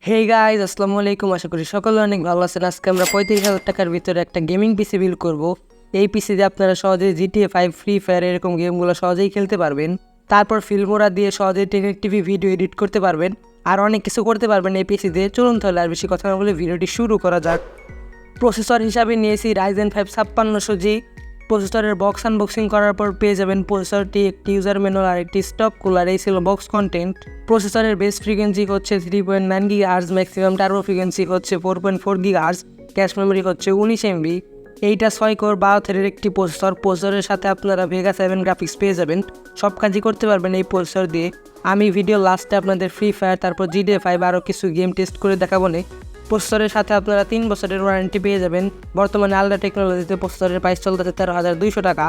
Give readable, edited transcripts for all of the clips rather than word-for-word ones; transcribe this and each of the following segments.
Hey guys, আসসালামু আলাইকুম। আশা করি সকলে অনেক ভালো আছেন। আজকে আমরা 35,000 টাকার ভিতরে একটা গেমিং পিসি বিল্ড করব। এই পিসিতে আপনারা সহজেই GTA 5, ফ্রি ফায়ার এরকম গেমগুলো সহজেই খেলতে পারবেন। তারপর ফিল্মোরা দিয়ে সহজেই 1080p ভিডিও এডিট করতে পারবেন, আর অনেক কিছু করতে পারবেন এই পিসি দিয়ে। চলুন তাহলে আর বেশি কথা না বলে ভিডিওটি শুরু করা যাক। প্রসেসর হিসাবে নিয়েছি Ryzen 5 5600G। প্রসেসরের বক্স আনবক্সিং করার পর পেয়ে যাবেন প্রসেসরটি, একটি ইউজার ম্যানুয়াল আর একটি স্টক কুলার। এই ছিল বক্স কন্টেন্ট। প্রসেসরের বেস ফ্রিকোয়েন্সি হচ্ছে 3.9 GHz, ম্যাক্সিমাম টার্বো ফ্রিকোয়েন্সি হচ্ছে 4.4 GHz, ক্যাশ মেমোরি হচ্ছে 19 MB। এইটা 6 কোর 12 থ্রেডের একটি প্রসেসর। প্রসেসরের সাথে আপনারা Vega 7 গ্রাফিক্স পেয়ে যাবেন। সব কাজই করতে পারবেন এই প্রসেসর দিয়ে। আমি ভিডিও লাস্টে আপনাদের ফ্রি ফায়ার, তারপর GTA 5 আরও কিছু গেম টেস্ট করে দেখাবো না। প্রসেসরের সাথে আপনারা 3 বছরের ওয়ারেন্টি পেয়ে যাবেন। বর্তমানে আলট্রা টেকনোলজিতে প্রসেসরের প্রাইস চলতেছে 13,200 টাকা।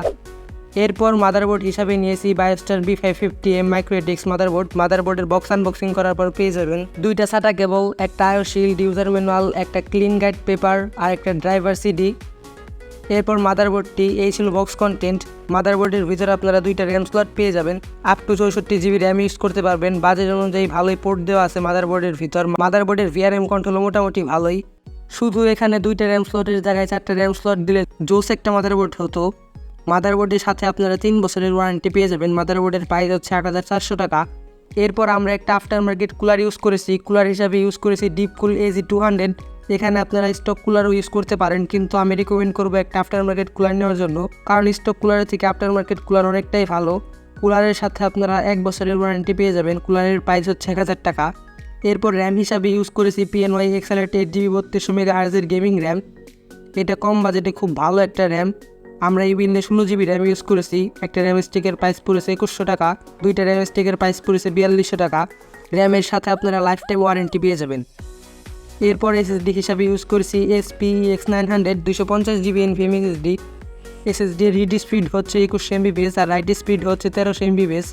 এরপর মাদারবোর্ড হিসাবে নিয়েছি বায়োস্টার B550M মাইক্রোএটিক্স মাদারবোর্ড। মাদারবোর্ডের বক্স আনবক্সিং করার পর পেয়ে যাবেন 2টা SATA কেবল, একটা আইও শিল্ড, ইউজার ম্যানুয়াল, একটা ক্লিন গাইড পেপার আর একটা ড্রাইভার সিডি। এরপর মাদারবোর্ডটি, এই ছিল বক্স কন্টেন্ট। মাদারবোর্ডের ভিতরে আপনারা 2টা র্যাম স্লট পেয়ে যাবেন। Up to 64GB RAM use করতে পারবেন। বাজেট অনুযায়ী ভালোই পোর্ট দেওয়া আছে মাদারবোর্ডের ভিতর। মাদারবোর্ডের VRM কন্ট্রোল মোটামুটি ভালোই। শুধু এখানে 2টা র্যাম স্লটের জায়গায় 4টা র্যাম স্লট দিলে জোস একটা মাদারবোর্ড হতো। মাদারবোর্ডের সাথে আপনারা 3 বছরের ওয়ারেন্টি পেয়ে যাবেন। মাদারবোর্ডের প্রাইস হচ্ছে 8,400 টাকা। এরপর আমরা একটা আফটার মার্কেট কুলার ইউজ করেছি। কুলার হিসাবে ইউজ করেছি ডিপকুল AG200। এখানে আপনারা স্টক কুলারও ইউজ করতে পারেন, কিন্তু আমি রিকমেন্ড করবো একটা আফটার মার্কেট কুলার নেওয়ার জন্য, কারণ স্টক কুলারের থেকে আফটার মার্কেট কুলার অনেকটাই ভালো। কুলারের সাথে আপনারা 1 বছরের ওয়ারেন্টি পেয়ে যাবেন। কুলারের প্রাইস হচ্ছে 1,000 টাকা। এরপর র্যাম হিসাবে ইউজ করেছি PNY Excellent 8GB 3200 MHz gaming RAM. এটা কম বাজেটে খুব ভালো একটা র্যাম। আমরা এই বিল্ডে 16GB র্যাম ইউজ করেছি। একটা র্যাম স্টিকের প্রাইস পড়েছে 2100 টাকা, 2টা র্যাম স্টিকের প্রাইস পড়েছে 4200 টাকা। র্যামের সাথে আপনারা লাইফ টাইম ওয়ারেন্টি পেয়ে যাবেন। এরপর SSD হিসাবে ইউজ করেছি SPX 900 250GB NVMe SSD। SSD এর রিড স্পিড হচ্ছে 21 MB/s আর রাইট স্পিড হচ্ছে 1300 MB/s।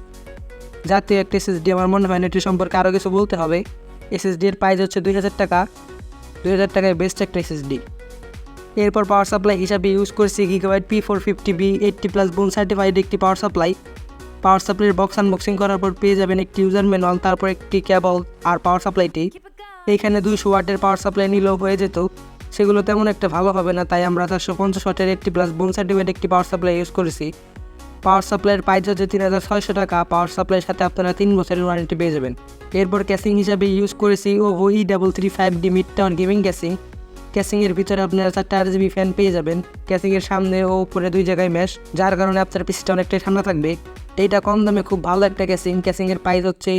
জাতীয় একটা SSD, আমার মনে হয় এটি সম্পর্কে আরও কিছু বলতে হবে। SSD এর প্রাইস হচ্ছে 2000 টাকা। 2000 টাকায় বেস্ট একটা SSD। এরপর পাওয়ার সাপ্লাই হিসাবে ইউজ করেছি Gigabyte P450B 80+ বোন সার্টিফাইড একটি পাওয়ার সাপ্লাই। পাওয়ার সাপ্লাইয়ের বক্স আনবক্সিং করার পর পেয়ে যাবেন একটি ইউজার ম্যানুয়াল, তারপর একটি কেবল আর পাওয়ার সাপ্লাইটি। এইখানে 200 ওয়াটের পাওয়ার সাপ্লাই নিলেও হয়ে যেত, সেগুলো তেমন একটা ভালো হবে না, তাই আমরা 450 ওয়াটের 80+ বোন সার্টিফাইড একটি পাওয়ার সাপ্লাই ইউজ করেছি। পাওয়ার সাপ্লাইয়ের প্রাইস হচ্ছে 3,600 টাকা। পাওয়ার সাপ্লাইয়ের সাথে আপনারা 3 বছরের ওয়ারেন্টি পেয়ে যাবেন। এরপর ক্যাসিং হিসাবে ইউজ করেছি OVO E335D mid town gaming casing. ক্যাসিংয়ের ভিতরে আপনারা 4টা RGB ফ্যান পেয়ে যাবেন। ক্যাসিংয়ের সামনে ও উপরে 2 জায়গায় ম্যাশ, যার কারণে আপনার পিসিটা অনেকটাই ঠান্ডা থাকবে। এইটা কম দামে খুব ভালো একটা ক্যাসিং। ক্যাসিংয়ের প্রাইস হচ্ছে